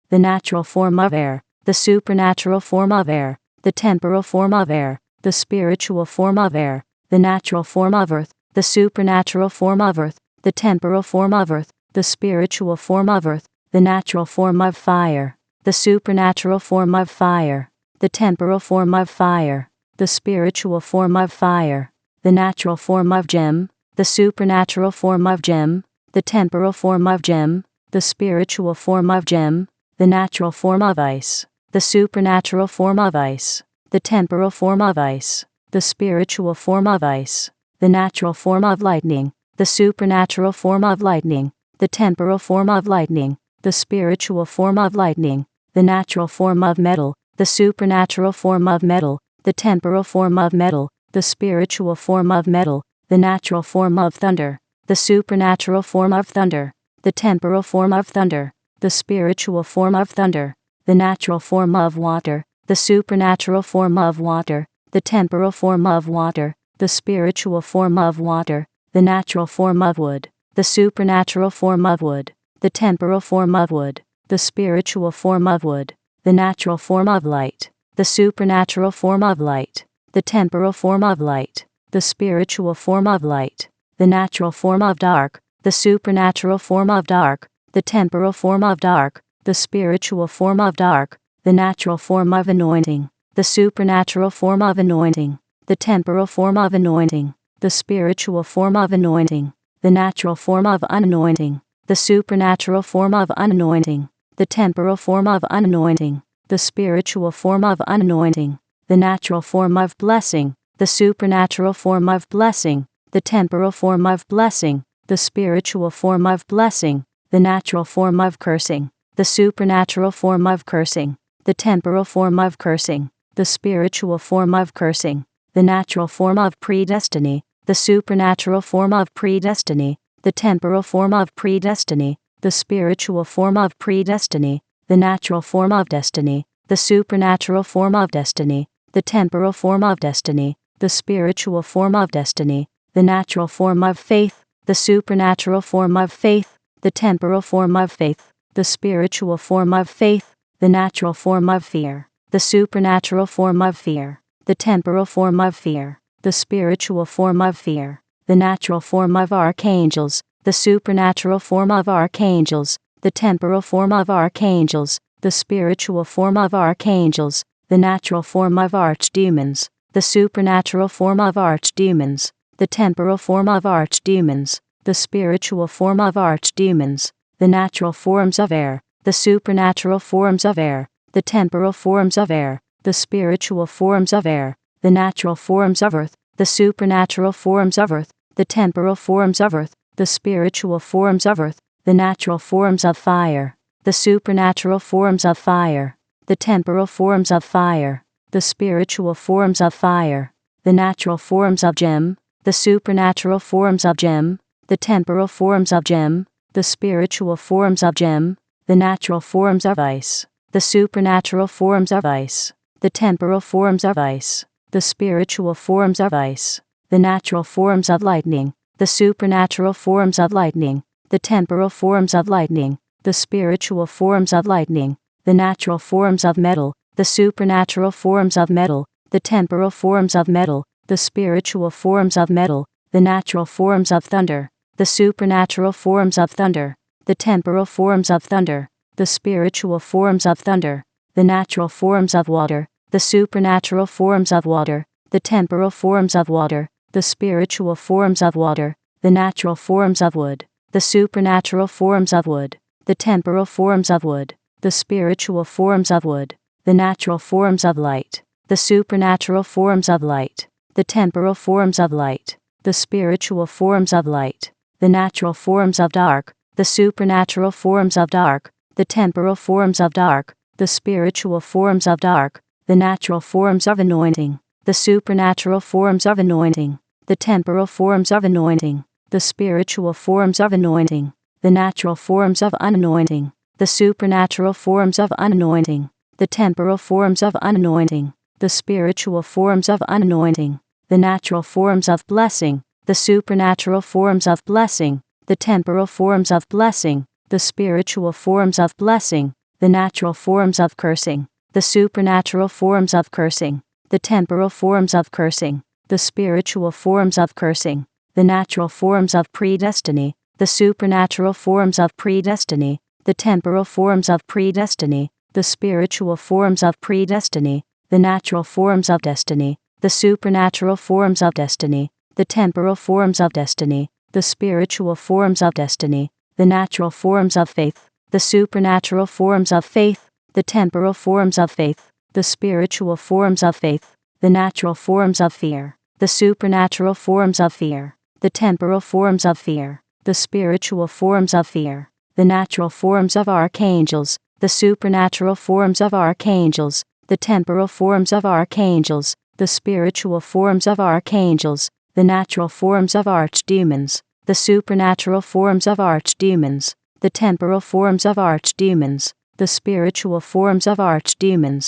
the natural form of air, the supernatural form of air, the temporal form of air, the spiritual form of air, the natural form of earth, the supernatural form of earth, the temporal form of earth, the spiritual form of earth, the natural form of fire, the supernatural form of fire, the temporal form of fire, the spiritual form of fire, the natural form of gem, the supernatural form of gem, the temporal form of gem, the spiritual form of gem, the natural form of ice, the supernatural form of ice, the temporal form of ice, the spiritual form of ice, the natural form of lightning, the supernatural form of lightning, the temporal form of lightning, the spiritual form of lightning, the natural form of metal, the supernatural form of metal, the temporal form of metal, the spiritual form of metal, the natural form of thunder, the supernatural form of thunder, the temporal form of thunder, the spiritual form of thunder, the natural form of water, the supernatural form of water, the temporal form of water, the spiritual form of water, the natural form of wood, the supernatural form of wood, the temporal form of wood, the spiritual form of wood, the natural form of light, the supernatural form of light, the temporal form of light, the spiritual form of light, the natural form of dark, the supernatural form of dark, the temporal form of dark, the spiritual form of dark, the natural form of anointing, the supernatural form of anointing, the temporal form of anointing, the spiritual form of anointing, the natural form of unanointing, the supernatural form of unanointing, the temporal form of unanointing, the spiritual form of unanointing, the natural form of blessing, the supernatural form of blessing, the temporal form of blessing, the spiritual form of blessing, the natural form of cursing, the supernatural form of cursing, the temporal form of cursing, the spiritual form of cursing, the natural form of predestiny, the supernatural form of predestiny, the temporal form of predestiny, the spiritual form of predestiny, the natural form of destiny, the supernatural form of destiny, the temporal form of destiny, the spiritual form of destiny, the natural form of faith, the supernatural form of faith, the temporal form of faith, the spiritual form of faith, the natural form of fear, the supernatural form of fear, the temporal form of fear, the spiritual form of fear, the natural form of archangels, the supernatural form of archangels, the temporal form of archangels, the spiritual form of archangels, the natural form of archdemons, the supernatural form of archdemons, the temporal form of archdemons, the spiritual form of archdemons, the natural forms of air, the supernatural forms of air, the temporal forms of air, the spiritual forms of air, the natural forms of earth, the supernatural forms of earth, the temporal forms of earth, the spiritual forms of earth, the natural forms of fire, the supernatural forms of fire, the temporal forms of fire, the spiritual forms of fire, the natural forms of gem, the supernatural forms of gem, the temporal forms of gem, the spiritual forms of gem, the natural forms of ice, the supernatural forms of ice, the temporal forms of ice, the spiritual forms of ice, the natural forms of lightning, the supernatural forms of lightning, the temporal forms of lightning, the spiritual forms of lightning, the natural forms of metal, the supernatural forms of metal, the temporal forms of metal, the spiritual forms of metal, the natural forms of thunder, the supernatural forms of thunder, the temporal forms of thunder, the spiritual forms of thunder, the natural forms of water, the supernatural forms of water, the temporal forms of water, the spiritual forms of water, the natural forms of wood, the supernatural forms of wood, the temporal forms of wood, the spiritual forms of wood, the natural forms of light, the supernatural forms of light, the temporal forms of light, the spiritual forms of light, the natural forms of dark, the supernatural forms of dark, the temporal forms of dark, the spiritual forms of dark, the natural forms of anointing, the supernatural forms of anointing, the temporal forms of anointing, the spiritual forms of anointing, the natural forms of unanointing, the supernatural forms of unanointing, the temporal forms of unanointing, the spiritual forms of unanointing, the natural forms of blessing, the supernatural forms of blessing, the temporal forms of blessing, the spiritual forms of blessing, the natural forms of cursing, the supernatural forms of cursing, the temporal forms of cursing, the spiritual forms of cursing, the natural forms of predestiny, the supernatural forms of predestiny, the temporal forms of predestiny, the spiritual forms of predestiny, the natural forms of destiny, the supernatural forms of destiny, the temporal forms of destiny, the spiritual forms of destiny, the natural forms of faith, the supernatural forms of faith, the temporal forms of faith, the spiritual forms of faith, the natural forms of fear, the supernatural forms of fear, the temporal forms of fear, the spiritual forms of fear, the natural forms of archangels, the supernatural forms of archangels, the temporal forms of archangels, the spiritual forms of archangels, the natural forms of archdemons, the supernatural forms of archdemons, the temporal forms of archdemons, the spiritual forms of archdemons,